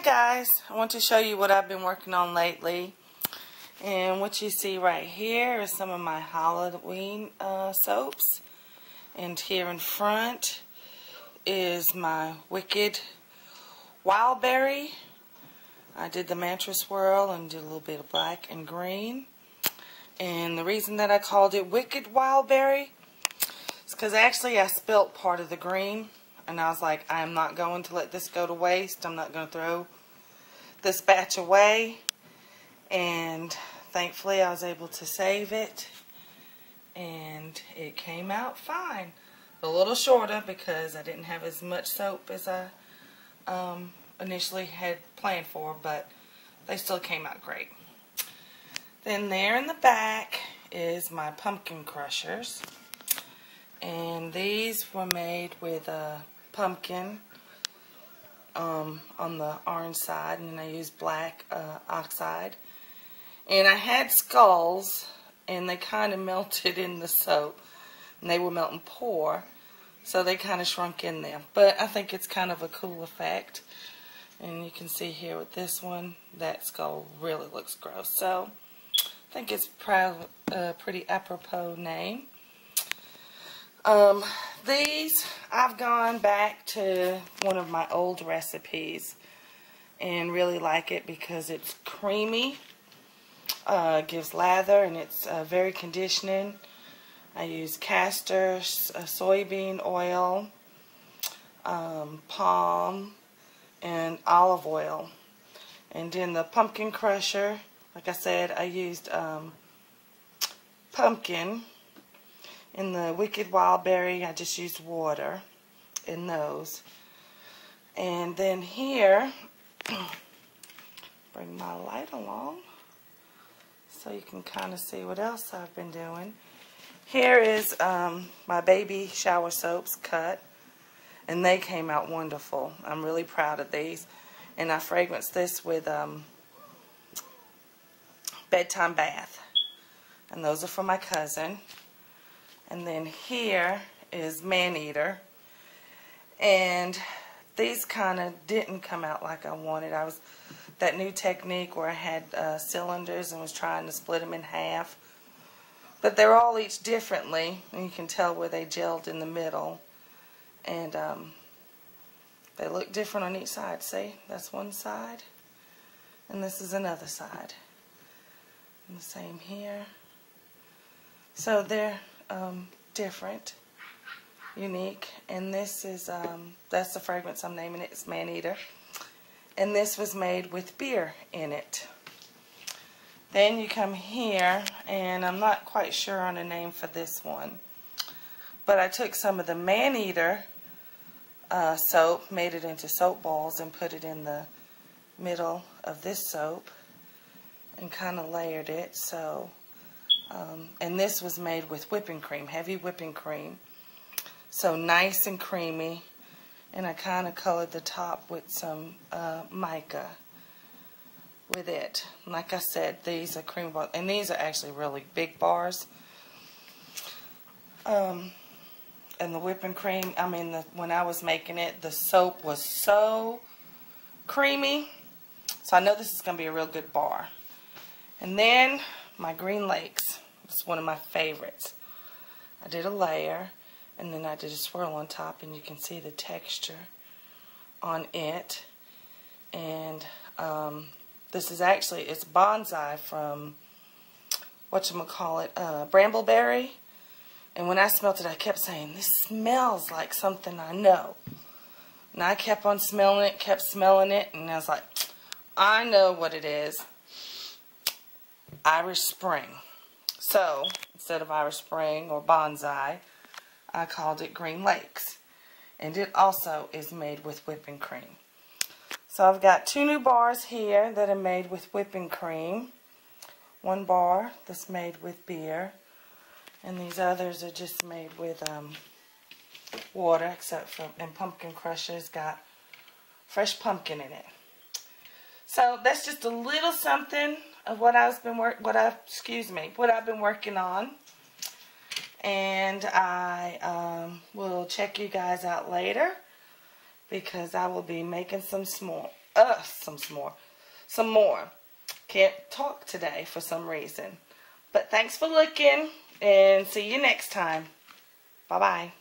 Hi guys, I want to show you what I've been working on lately. And what you see right here is some of my Halloween soaps. And here in front is my Wicked Wildberry. I did the mantra swirl and did a little bit of black and green. And the reason that I called it Wicked Wildberry is because actually I spilt part of the green. And I was like, I am not going to let this go to waste. I'm not going to throw this batch away. And thankfully I was able to save it. And it came out fine. A little shorter because I didn't have as much soap as I initially had planned for. But they still came out great. Then there in the back is my pumpkin crushers. And these were made with pumpkin on the orange side, and then I used black oxide. And I had skulls, and they kind of melted in the soap, and they were melting pour, so they kind of shrunk in there. But I think it's kind of a cool effect. And you can see here with this one, that skull really looks gross. So I think it's a pretty apropos name. These, I've gone back to one of my old recipes and really like it because it's creamy, gives lather, and it's very conditioning. I use castor, soybean oil, palm, and olive oil. And in the pumpkin crusher, like I said, I used pumpkin. In the Wicked Wildberry, I just used water in those. And then here, bring my light along so you can kind of see what else I've been doing. Here is my baby shower soaps cut, and they came out wonderful. I'm really proud of these. And I fragranced this with Bedtime Bath. And those are for my cousin. And then here is Maneater. And these kind of didn't come out like I wanted. I was that new technique where I had cylinders and was trying to split them in half. But they're all each differently, and you can tell where they gelled in the middle. And they look different on each side. See, that's one side, and this is another side. And the same here. So they're different, unique, and this is that's the fragrance I'm naming it. It's Maneater, and this was made with beer in it. Then you come here, and I'm not quite sure on a name for this one, but I took some of the Maneater soap, made it into soap balls, and put it in the middle of this soap and kind of layered it. So and this was made with whipping cream, heavy whipping cream. So nice and creamy. And I kind of colored the top with some mica with it. Like I said, these are cream bars. And these are actually really big bars. And the whipping cream, I mean, when I was making it, the soap was so creamy. So I know this is going to be a real good bar. And then my Green Lakes. It's one of my favorites. I did a layer, and then I did a swirl on top, and you can see the texture on it. And this is actually, it's bonsai from, whatchamacallit, Brambleberry. And when I smelled it, I kept saying, this smells like something I know. And I kept on smelling it, kept smelling it, and I was like, I know what it is. Irish Spring. So, instead of Irish Spring or Bonsai, I called it Green Lakes. And it also is made with whipping cream. So I've got 2 new bars here that are made with whipping cream. 1 bar that's made with beer. And these others are just made with water, except for, and Pumpkin Crusher's got fresh pumpkin in it. So that's just a little something of what I've been working on, and I will check you guys out later because I will be making some some more. Can't talk today for some reason. But thanks for looking, and see you next time. Bye-bye.